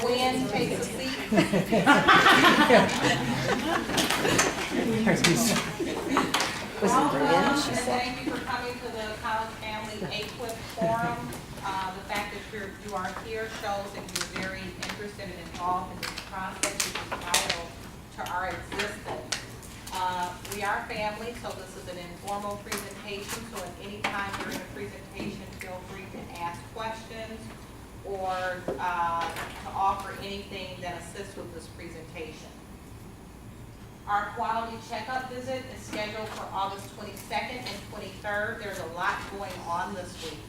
Gwen, take a seat. Welcome, and thank you for coming to the College Family AQIP Forum. The fact that you are here shows that you're very interested and involved in this process, which is vital to our existence. We are family, so this is an informal presentation, so at any time during the presentation, feel free to ask questions or to offer anything that assists with this presentation. Our quality checkup visit is scheduled for August 22nd and 23rd. There's a lot going on this week.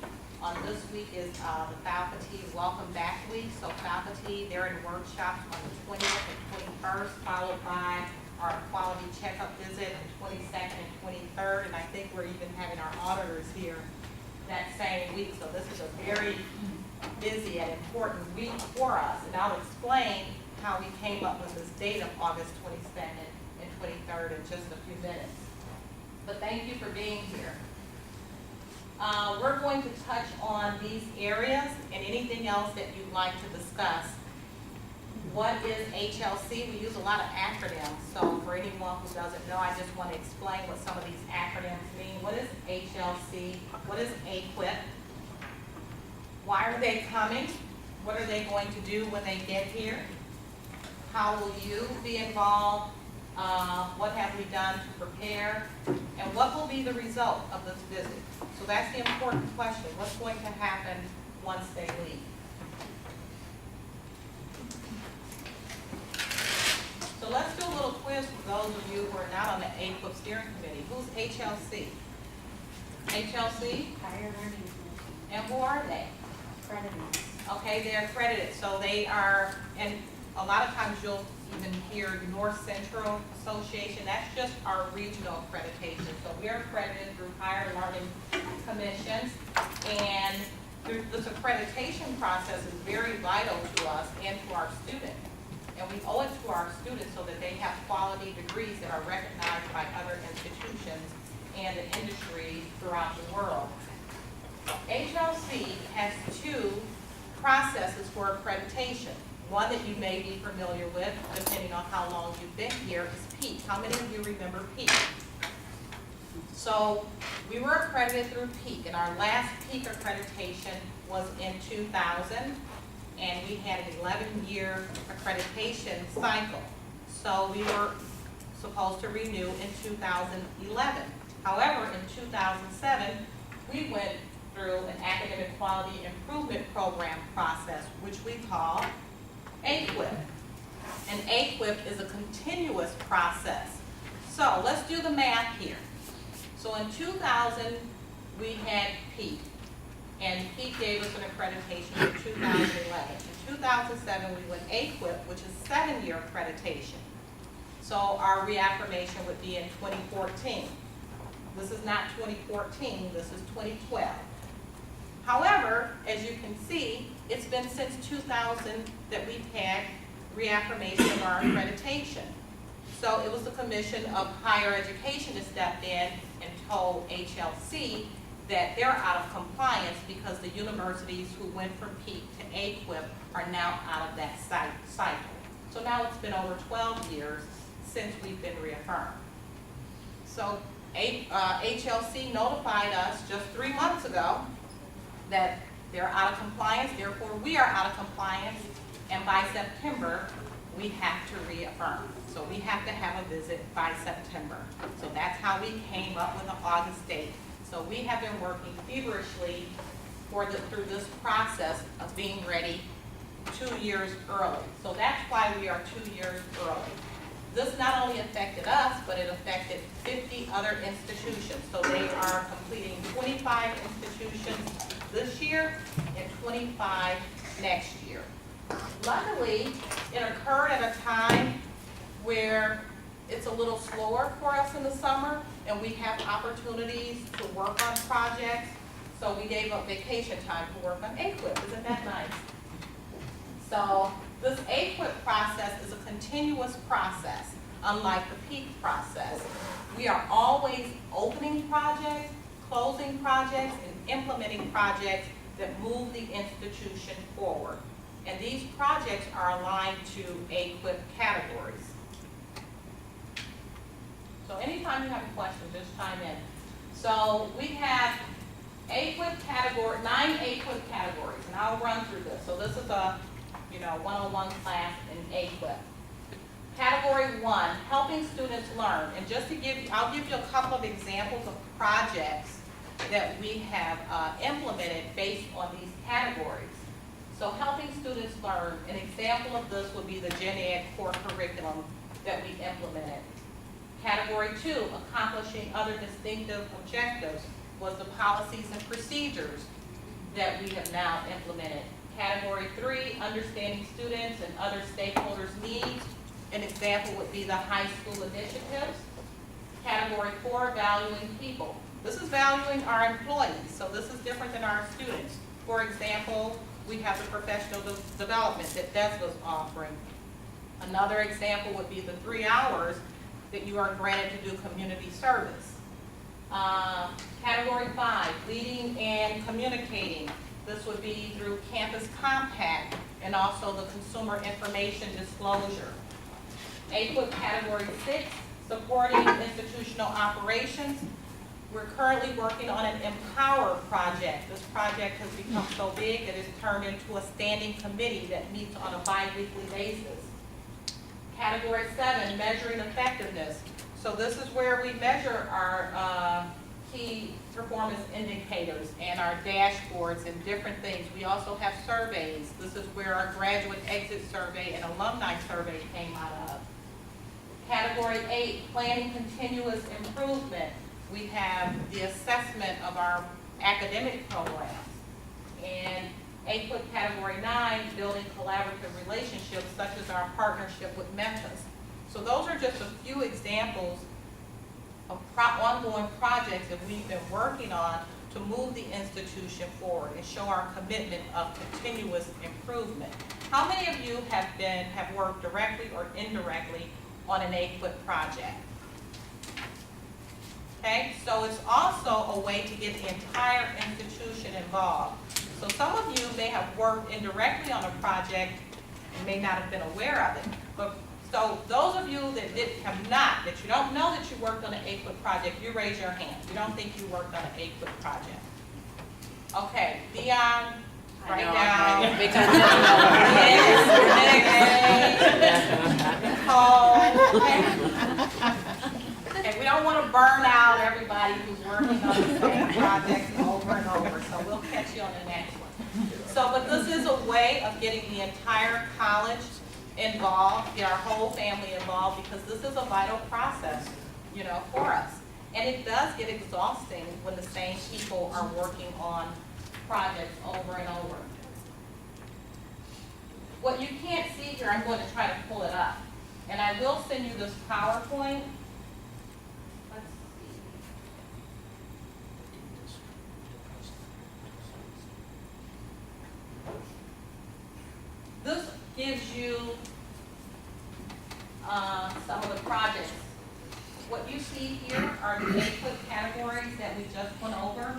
This week is the faculty Welcome Back Week. So faculty, they're in workshops on the 20th and 21st, followed by our quality checkup visit on 22nd and 23rd. And I think we're even having our auditors here that same week. So this is a very busy and important week for us. And I'll explain how we came up with this date of August 22nd and 23rd in just a few minutes. But thank you for being here. We're going to touch on these areas and anything else that you'd like to discuss. What is HLC? We use a lot of acronyms, so for anyone who doesn't know, I just want to explain what some of these acronyms mean. What is HLC? What is AQIP? Why are they coming? What are they going to do when they get here? How will you be involved? What have we done to prepare? And what will be the result of this visit? So that's the important question. What's going to happen once they leave? So let's do a little quiz for those of you who are not on the AQIP steering committee. Who's HLC? HLC? Higher Learning Commission. And who are they? Accredited. Okay, they're accredited. So they are, and a lot of times you'll even hear North Central Association. That's just our regional accreditation. So we are accredited through Higher Learning Commissions. And through this accreditation process is very vital to us and to our students. And we owe it to our students so that they have quality degrees that are recognized by other institutions and the industry throughout the world. HLC has two processes for accreditation. One that you may be familiar with, depending on how long you've been here, is PEAK. How many of you remember PEAK? So we were accredited through PEAK, and our last PEAK accreditation was in 2000, and we had an 11-year accreditation cycle. So we were supposed to renew in 2011. However, in 2007, we went through an academic quality improvement program process, which we call AQIP. And AQIP is a continuous process. So let's do the math here. So in 2000, we had PEAK, and PEAK gave us an accreditation in 2011. In 2007, we went AQIP, which is 7-year accreditation. So our reaffirmation would be in 2014. This is not 2014, this is 2012. However, as you can see, it's been since 2000 that we've had reaffirmation of our accreditation. So it was the Commission of Higher Education that stepped in and told HLC that they're out of compliance because the universities who went from PEAK to AQIP are now out of that cycle. So now it's been over 12 years since we've been reaffirmed. So HLC notified us just 3 months ago that they're out of compliance, therefore we are out of compliance, and by September, we have to reaffirm. So we have to have a visit by September. So that's how we came up with the August date. So we have been working feverishly through this process of being ready 2 years early. So that's why we are 2 years early. This not only affected us, but it affected 50 other institutions. So they are completing 25 institutions this year and 25 next year. Luckily, it occurred at a time where it's a little slower for us in the summer, and we have opportunities to work on projects. So we gave up vacation time to work on AQIP. Isn't that nice? So this AQIP process is a continuous process, unlike the PEAK process. We are always opening projects, closing projects, and implementing projects that move the institution forward. And these projects are aligned to AQIP categories. So anytime you have a question, just chime in. So we have AQIP category, 9 AQIP categories, and I'll run through this. So this is a 101 class in AQIP. Category 1, helping students learn. And just to give you, I'll give you a couple of examples of projects that we have implemented based on these categories. So helping students learn, an example of this would be the Gen Ed core curriculum that we implemented. Category 2, accomplishing other distinctive objectives, was the policies and procedures that we have now implemented. Category 3, understanding students and other stakeholders' needs. An example would be the high school initiatives. Category 4, valuing people. This is valuing our employees, so this is different than our students. For example, we have the professional development that Des was offering. Another example would be the 3 hours that you are granted to do community service. Category 5, leading and communicating. This would be through Campus Compact and also the consumer information disclosure. AQIP Category 6, supporting institutional operations. We're currently working on an Empower project. This project has become so big it has turned into a standing committee that meets on a bi-weekly basis. Category 7, measuring effectiveness. So this is where we measure our key performance indicators and our dashboards and different things. We also have surveys. This is where our graduate exit survey and alumni survey came out of. Category 8, planning continuous improvement. We have the assessment of our academic programs. And AQIP Category 9, building collaborative relationships such as our partnership with Memphis. So those are just a few examples of ongoing projects that we've been working on to move the institution forward and show our commitment of continuous improvement. How many of you have worked directly or indirectly on an AQIP project? Okay, so it's also a way to get the entire institution involved. So some of you may have worked indirectly on a project and may not have been aware of it. But so those of you that you don't know that you worked on an AQIP project, you raise your hand. You don't think you worked on an AQIP project. Okay, Dion, write down. And we don't want to burn out everybody who's working on the same project over and over, so we'll catch you on the next one. So, but this is a way of getting the entire college involved, get our whole family involved, because this is a vital process, for us. And it does get exhausting when the same people are working on projects over and over. What you can't see here, I'm going to try to pull it up. And I will send you this PowerPoint. Let's see. This gives you some of the projects. What you see here are the AQIP categories that we just went over.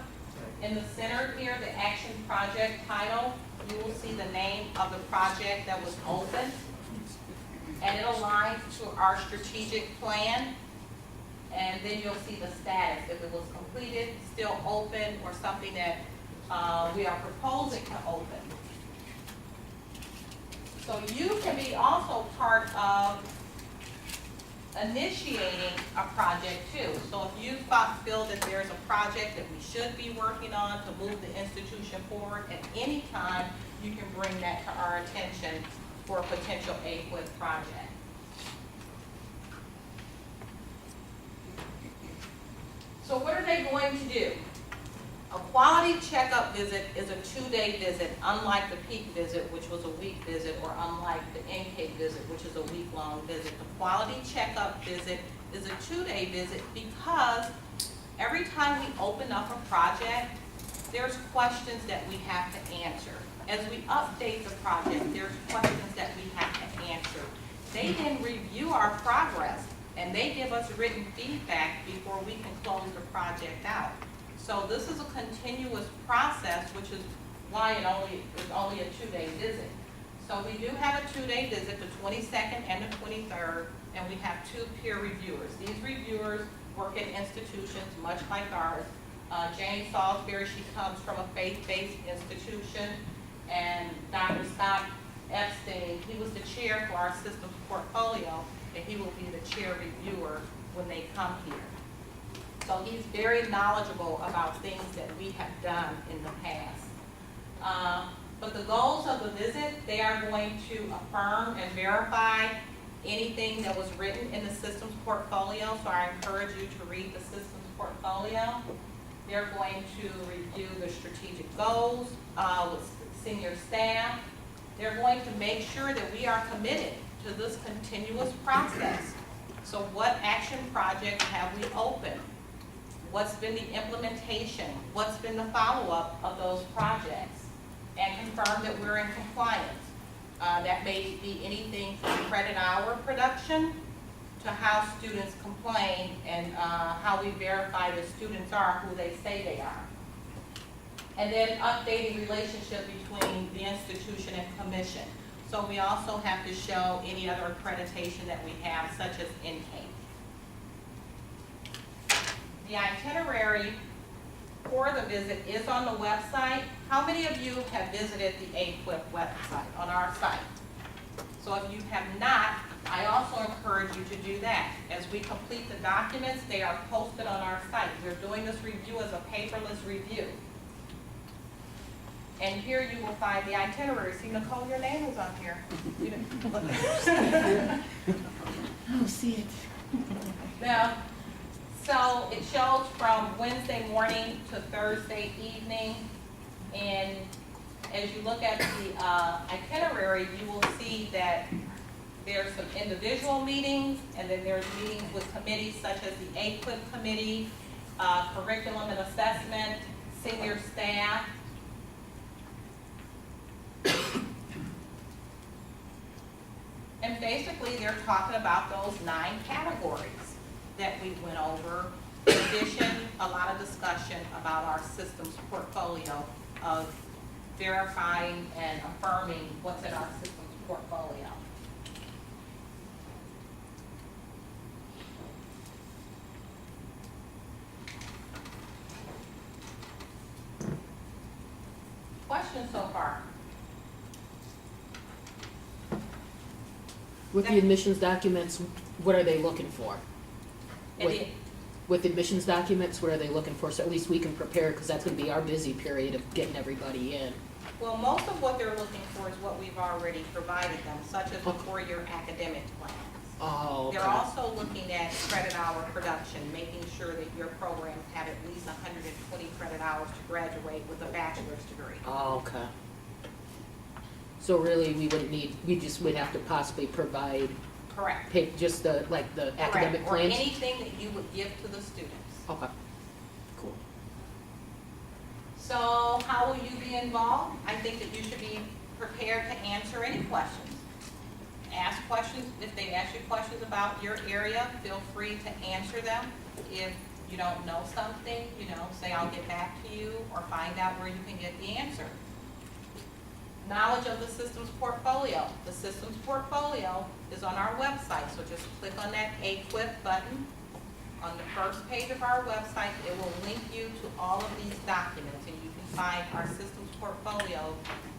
In the center here, the action project title, you will see the name of the project that was open. And it aligns to our strategic plan. And then you'll see the status, if it was completed, still open, or something that we are proposing to open. So you can be also part of initiating a project too. So if you feel that there's a project that we should be working on to move the institution forward, at any time you can bring that to our attention for a potential AQIP project. So what are they going to do? A quality checkup visit is a 2-day visit, unlike the peak visit, which was a week visit, or unlike the intake visit, which is a week-long visit. The quality checkup visit is a 2-day visit because every time we open up a project, there's questions that we have to answer. As we update the project, there's questions that we have to answer. They then review our progress, and they give us written feedback before we can close the project out. So this is a continuous process, which is why it's only a 2-day visit. So we do have a 2-day visit, the 22nd and the 23rd, and we have 2 peer reviewers. These reviewers work at institutions much like ours. Jane Salisbury, she comes from a faith-based institution, and Dr. Scott Epstein, he was the chair for our systems portfolio, and he will be the chair reviewer when they come here. So he's very knowledgeable about things that we have done in the past. But the goals of the visit, they are going to affirm and verify anything that was written in the systems portfolio. So I encourage you to read the systems portfolio. They're going to review the strategic goals with senior staff. They're going to make sure that we are committed to this continuous process. So what action projects have we opened? What's been the implementation? What's been the follow-up of those projects? And confirm that we're in compliance. That may be anything from credit hour production to how students complain and how we verify the students are who they say they are. And then updating relationship between the institution and commission. So we also have to show any other accreditation that we have, such as NCAE. The itinerary for the visit is on the website. How many of you have visited the AQIP website on our site? So if you have not, I also encourage you to do that. As we complete the documents, they are posted on our site. We're doing this review as a paperless review. And here you will find the itinerary. See, Nicole, your name is on here. You didn't look. Oh, see it. Now, so it shows from Wednesday morning to Thursday evening. And as you look at the itinerary, you will see that there's some individual meetings, and then there's meetings with committees such as the AQIP committee, curriculum and assessment, senior staff. And basically, they're talking about those 9 categories that we went over. In addition, a lot of discussion about our systems portfolio of verifying and affirming what's in our systems portfolio. Questions so far? With the admissions documents, what are they looking for? With admissions documents, what are they looking for? So at least we can prepare, because that's going to be our busy period of getting everybody in. Well, most of what they're looking for is what we've already provided them, such as the 4-year academic plans. Oh, okay. They're also looking at credit hour production, making sure that your programs have at least 120 credit hours to graduate with a bachelor's degree. Oh, okay. So really, we wouldn't need, we'd have to possibly provide Correct. just the, like, the academic Correct. plans? Or anything that you would give to the students. Okay, cool. So how will you be involved? I think that you should be prepared to answer any questions. Ask questions. If they ask you questions about your area, feel free to answer them. If you don't know something, say I'll get back to you, or find out where you can get the answer. Knowledge of the systems portfolio. The systems portfolio is on our website, so just click on that AQIP button. On the first page of our website, it will link you to all of these documents, and you can find our systems portfolio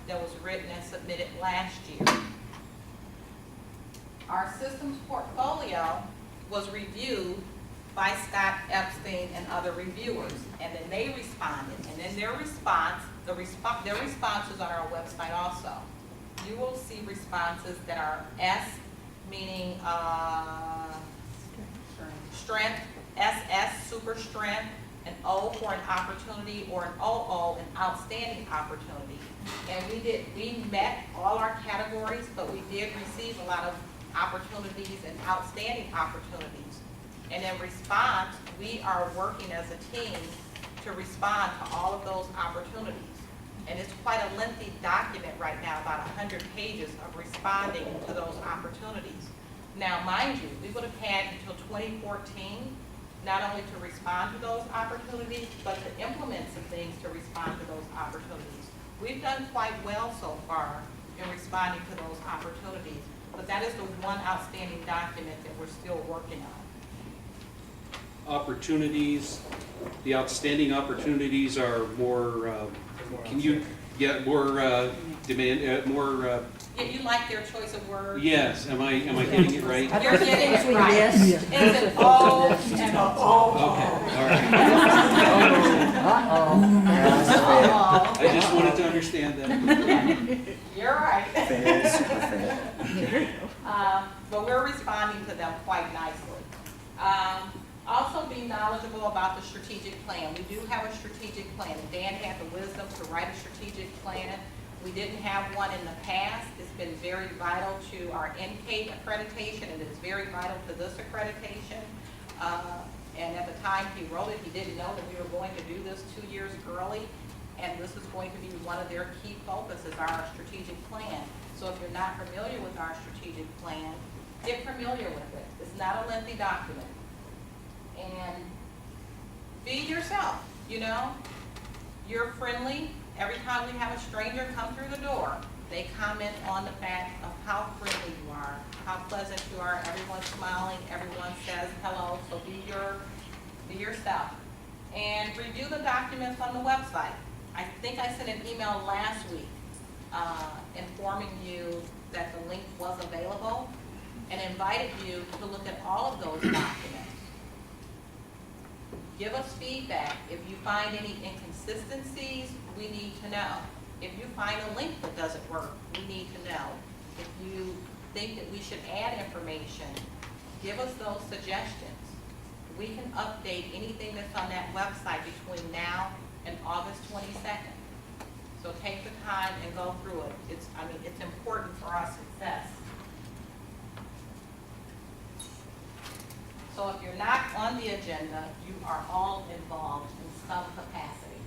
that was written and submitted last year. Our systems portfolio was reviewed by Scott Epstein and other reviewers, and then they responded, and then their response, their response is on our website also. You will see responses that are S, meaning strength, SS, super strength, an O for an opportunity, or an OO, an outstanding opportunity. And we met all our categories, but we did receive a lot of opportunities and outstanding opportunities. And in response, we are working as a team to respond to all of those opportunities. And it's quite a lengthy document right now, about 100 pages of responding to those opportunities. Now, mind you, we would have had until 2014, not only to respond to those opportunities, but to implement some things to respond to those opportunities. We've done quite well so far in responding to those opportunities. But that is the one outstanding document that we're still working on. Opportunities, the outstanding opportunities are more, can you get more demand, more, Yeah, you like their choice of words? yes, am I getting it right? You're getting it right. Yes. It's an O and a O. Okay, all right. Uh-oh. I just wanted to understand that. You're right. Fair, super fair. But we're responding to them quite nicely. Also be knowledgeable about the strategic plan. We do have a strategic plan. Dan had the wisdom to write a strategic plan. We didn't have one in the past. It's been very vital to our NCAIP accreditation, and it's very vital to this accreditation. And at the time he wrote it, he didn't know that we were going to do this 2 years early, and this is going to be one of their key focuses, our strategic plan. So if you're not familiar with our strategic plan, get familiar with it. It's not a lengthy document. And be yourself, you know? You're friendly. Every time we have a stranger come through the door, they comment on the fact of how friendly you are, how pleasant you are. Everyone's smiling, everyone says hello, so be yourself. And review the documents on the website. I think I sent an email last week informing you that the link was available and invited you to look at all of those documents. Give us feedback. If you find any inconsistencies, we need to know. If you find a link that doesn't work, we need to know. If you think that we should add information, give us those suggestions. We can update anything that's on that website between now and August 22nd. So take the time and go through it. It's important for our success. So if you're not on the agenda, you are all involved in some capacity.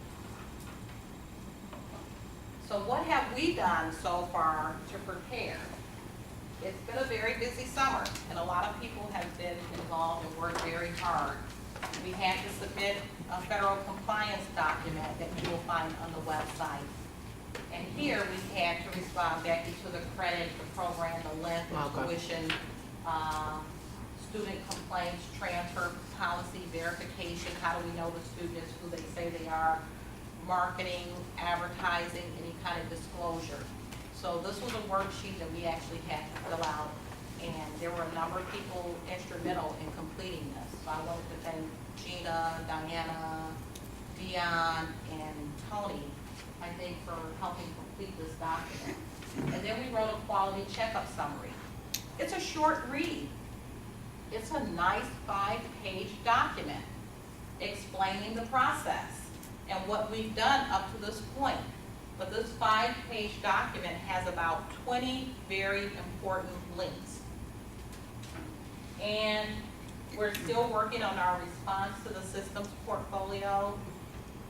So what have we done so far to prepare? It's been a very busy summer, and a lot of people have been involved and worked very hard. We had to submit a federal compliance document that you will find on the website. And here we had to respond, Becky, to the credit, the program, the length, the tuition, student complaints, transfer policy, verification, how do we know the student is who they say they are, marketing, advertising, any kind of disclosure. So this was a worksheet that we actually had to fill out, and there were a number of people instrumental in completing this. So I wanted to thank Gina, Diana, Dion, and Tony, I think, for helping complete this document. And then we wrote a quality checkup summary. It's a short read. It's a nice 5-page document explaining the process and what we've done up to this point. But this 5-page document has about 20 very important links. And we're still working on our response to the systems portfolio,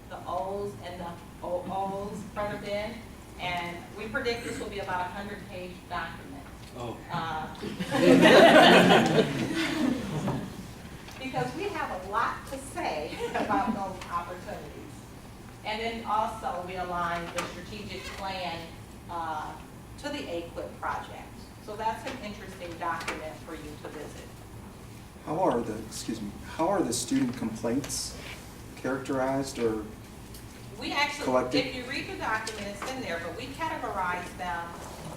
the O's and the OO's further in, and we predict this will be about a 100-page document. Oh. Because we have a lot to say about those opportunities. And then also we aligned the strategic plan to the AQIP project. So that's an interesting document for you to visit. How are the student complaints characterized or We actually, collected? if you read the document, it's in there, but we categorized them,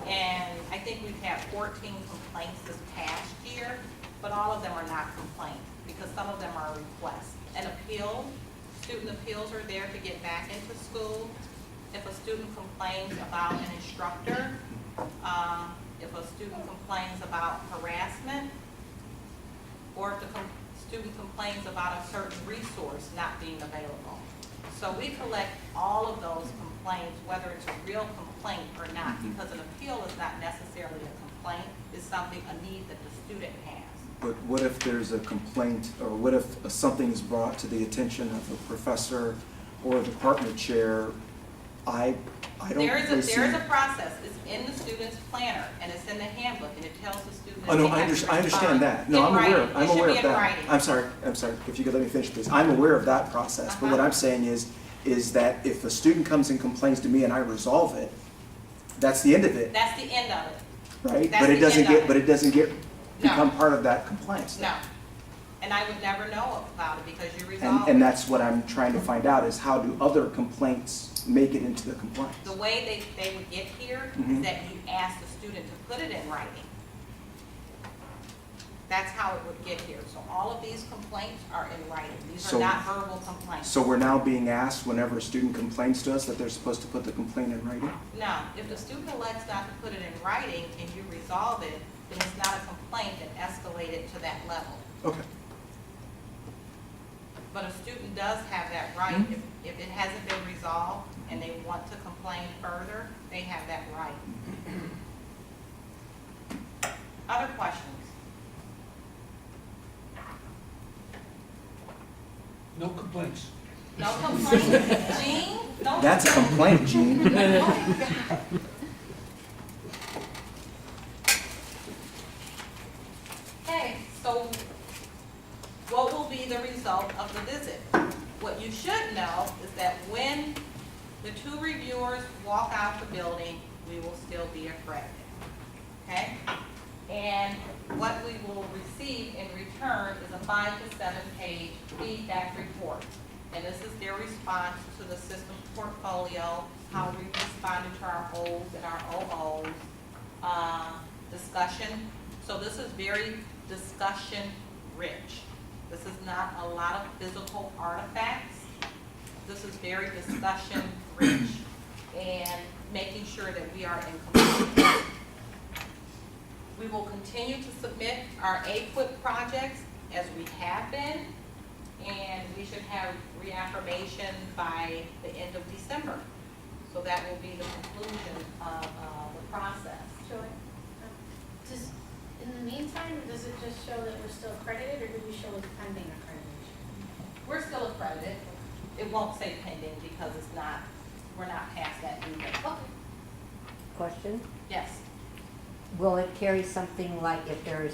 and I think we've had 14 complaints this past year, but all of them are not complaints, because some of them are requests. An appeal, student appeals are there to get back into school. If a student complains about an instructor, if a student complains about harassment, or if the student complains about a certain resource not being available. So we collect all of those complaints, whether it's a real complaint or not, because an appeal is not necessarily a complaint, it's something, a need that the student has. But what if there's a complaint, or what if something is brought to the attention of a professor or a department chair? I don't There is receive. a process. It's in the student's planner, and it's in the handbook, and it tells the student. Oh, no, that they I have to understand respond that. No, in I'm aware writing. of It should be in that. writing. I'm sorry, if you could let me finish, please. I'm aware of that process, but what Uh-huh. I'm saying is that if a student comes and complains to me and I resolve it, That's the end of it, That's the end of it. right? That's But it the doesn't end of get, it. but it doesn't get, No. become part of that compliance then. No. And I would never know about it because you resolve And it. that's what I'm trying to find out, is how do other complaints make it into the compliance? The way they would get here is Mhm. that you ask the student to put it in writing. That's how it would get here. So all of these complaints are in writing. These So- are not verbal complaints. So we're now being asked whenever a student complains to us that they're supposed to put the complaint in writing? Now, if the student elects not to put it in writing and you resolve it, then it's not a complaint and escalate it to that level. Okay. But a student does have that right, Mhm. if it hasn't been resolved and they want to complain further, they have that right. Other questions? No complaints. No complaints? Jean? No That's a complaint, Gene. Okay, so what will be the result of the visit? What you should know is that when the two reviewers walk out the building, we will still be accredited, okay? And what we will receive in return is a 5 to 7 page feedback report. And this is their response to the system portfolio, how we responded to our O's and our OO's, discussion. So this is very discussion rich. This is not a lot of physical artifacts. This is very discussion rich and making sure that we are in compliance. We will continue to submit our AQIP projects as we have been, and we should have reaffirmation by the end of December. So that will be the conclusion of the process. Joy, does, in the meantime, does it just show that we're still accredited, or do we show it's pending accreditation? We're still accredited. It won't say pending because it's not, we're not past that either. Okay. Question, Yes. will it carry something like if there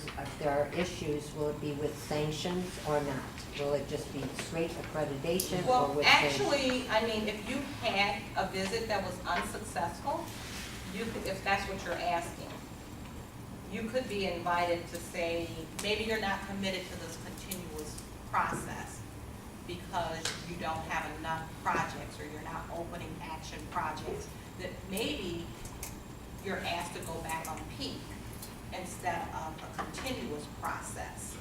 are issues, will it be with sanctions or not? Will it just be straight accreditation or Well, with sanctions? actually, I mean, if you had a visit that was unsuccessful, you could, if that's what you're asking, you could be invited to say, maybe you're not committed to this continuous process because you don't have enough projects or you're not opening action projects, that maybe you're asked to go back on peak instead of a continuous process.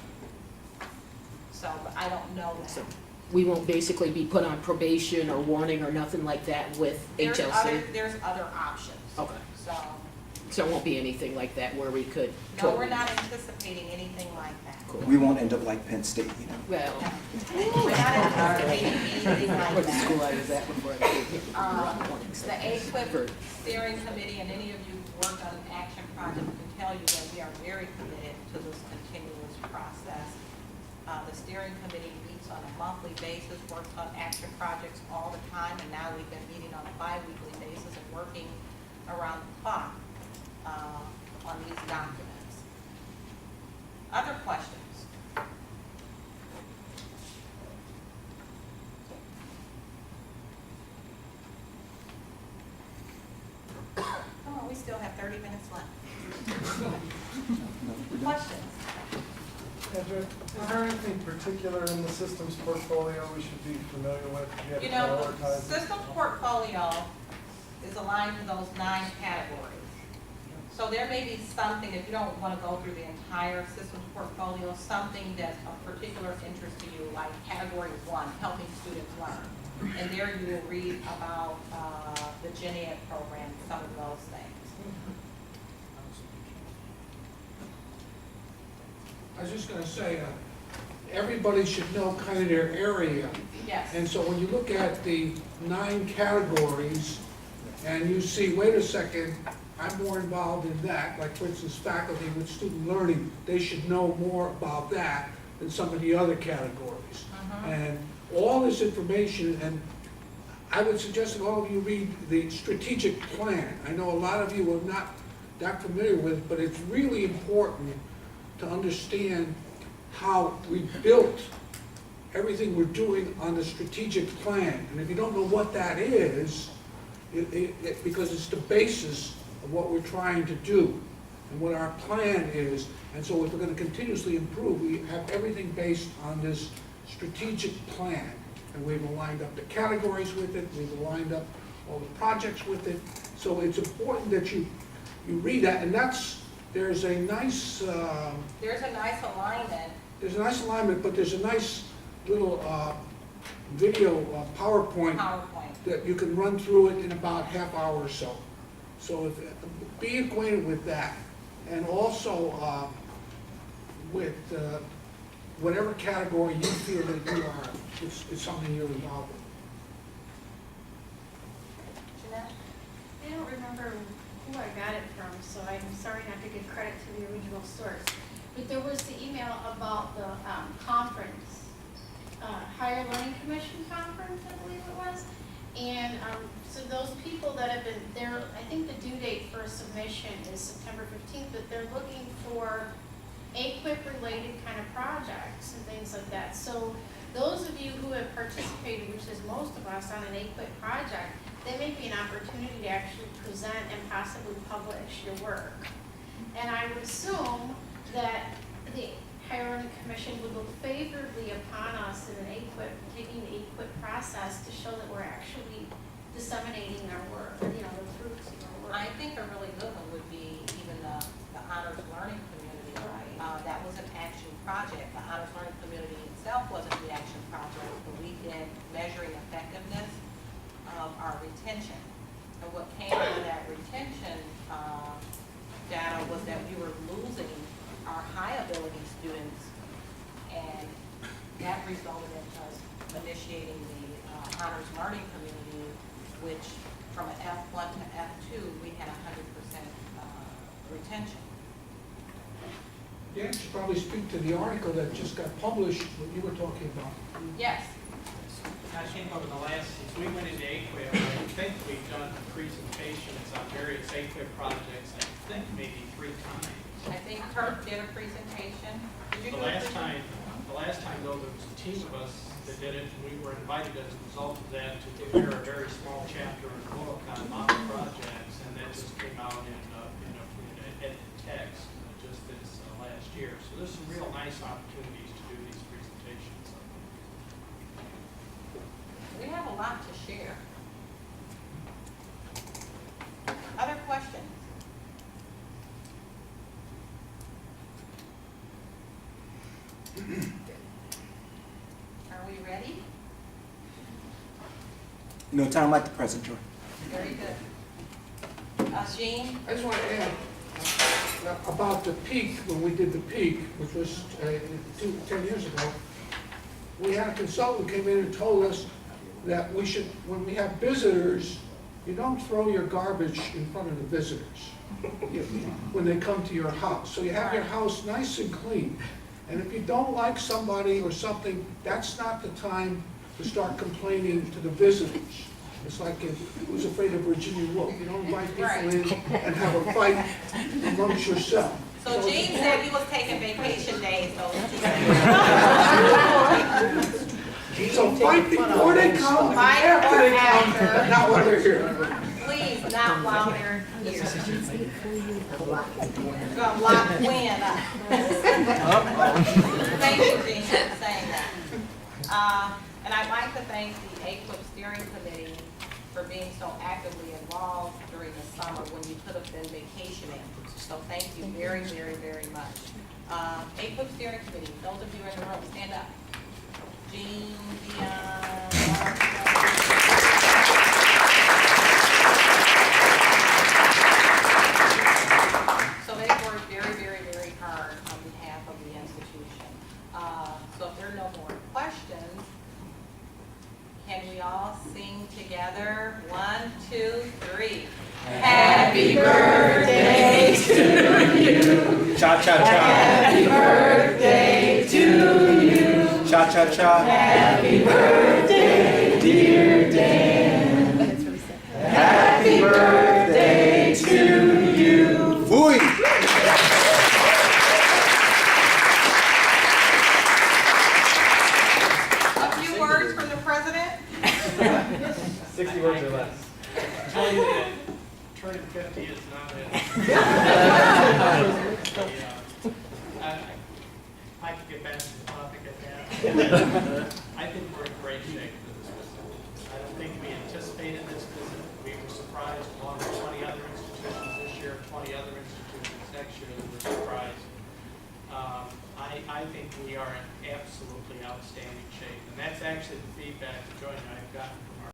So, but I don't know that. So we won't basically be put on probation or warning or nothing like that with HLC? There's other options. Okay, So, so it won't be anything like that where we could no, we're totally. not anticipating anything like that. Cool. We won't end up like Penn State, you know? Well, We're not anticipating anything like what school that. I was at before I came here. The AQIP steering committee and any of you who worked on action projects can tell you that we are very committed to this continuous process. The steering committee meets on a monthly basis, works on action projects all the time, and now we've been meeting on a bi-weekly basis and working around the clock on these documents. Other questions? Come on, we still have 30 minutes left. Questions? Andrew, is there anything particular in the systems portfolio we should be familiar with? Do You you have know, to the prioritize? systems portfolio is aligned to those 9 categories. So there may be something, if you don't want to go through the entire systems portfolio, something that's of particular interest to you, like category 1, helping students learn. And there you will read about the Gen Ed program, some of those things. I was just gonna say, everybody should know kind of their area. Yes. And so when you look at the 9 categories, and you see, wait a second, I'm more involved in that, like for instance, faculty with student learning, they should know more about that than some of the other categories. And all this information, and I would suggest that all of you read the strategic plan. I know a lot of you are not that familiar with it, but it's really important to understand how we built everything we're doing on the strategic plan. And if you don't know what that is, because it's the basis of what we're trying to do and what our plan is. And so if we're gonna continuously improve, we have everything based on this strategic plan. And we've aligned up the categories with it, we've aligned up all the projects with it. So it's important that you read that, and there's a nice, There's a nice alignment. there's a nice alignment, but there's a nice little video PowerPoint PowerPoint. that you can run through it in about half hour or so. So be acquainted with that. And also with whatever category you feel that you are, it's something you're involved in. Jeanette? I don't remember who I got it from, so I'm sorry not to give credit to the original source. But there was the email about the conference, Higher Learning Commission conference, I believe it was. And so those people that have been there, I think the due date for submission is September 15th, but they're looking for AQIP-related kind of projects and things like that. So those of you who have participated, which is most of us, on an AQIP project, that may be an opportunity to actually present and possibly publish your work. And I would assume that the Higher Learning Commission would look favorably upon us in an AQIP, taking the AQIP process to show that we're actually disseminating our work, the fruits of our work. I think a really good one would be even the honors learning community. Right. That was an action project. The honors learning community itself wasn't the action project, but we did measuring effectiveness of our retention. And what came out of that retention data was that we were losing our high ability students, and that resulted in us initiating the honors learning community, which from an F1 to F2, we had 100% retention. Dan should probably speak to the article that just got published, what you were talking about. Yes. I think over the last, since we went into AQIP, I think we've done presentations on various AQIP projects, I think maybe 3 times. I think Kirk did a presentation. Did you do The a last presentation? time though, there was a team of us that did it, and we were invited as a result of that to prepare a very small chapter in the book on model projects, and that just came out in text just this last year. So there's some real nice opportunities to do these presentations. We have a lot to share. Other questions? Are we ready? No time like the present, Joy. Very good. Jean? I just want to add about the peak, when we did the peak, which was 10 years ago, we had a consultant came in and told us that we should, when we have visitors, you don't throw your garbage in front of the visitors when they come to your house. So you have your house nice and clean. And if you don't like somebody or something, that's not the time to start complaining to the visitors. It's like who's afraid of Virginia Woolf. You don't invite people in and have a fight amongst yourself. So Jean said he was taking vacation days, so. So fight before they come, and Fight after they or come, after. not while they're here. Please, not while they're here. We're gonna lock Gwen up. Thank you, Jean, for saying that. And I'd like to thank the AQIP steering committee for being so actively involved during the summer when you could have been vacationing. So thank you very, very, very much. AQIP steering committee, those of you in the room, stand up. Jean, Dion, so they worked very, very, very hard on behalf of the institution. So if there are no more questions, can we all sing together? 1, 2, 3. Happy birthday to you. Cha cha cha. Happy birthday to you. Cha cha cha. Happy birthday, dear Dan. Happy birthday to you. Vui. A few words from the president? 60 words or less. Tell you that turning 50 is not I think we're in great shape for this visit. I don't think we anticipated this visit. We were surprised along with 20 other institutions this year, 20 other institutions next year that were surprised. I think we are in absolutely outstanding shape. And that's actually the feedback that Joi and I have gotten from our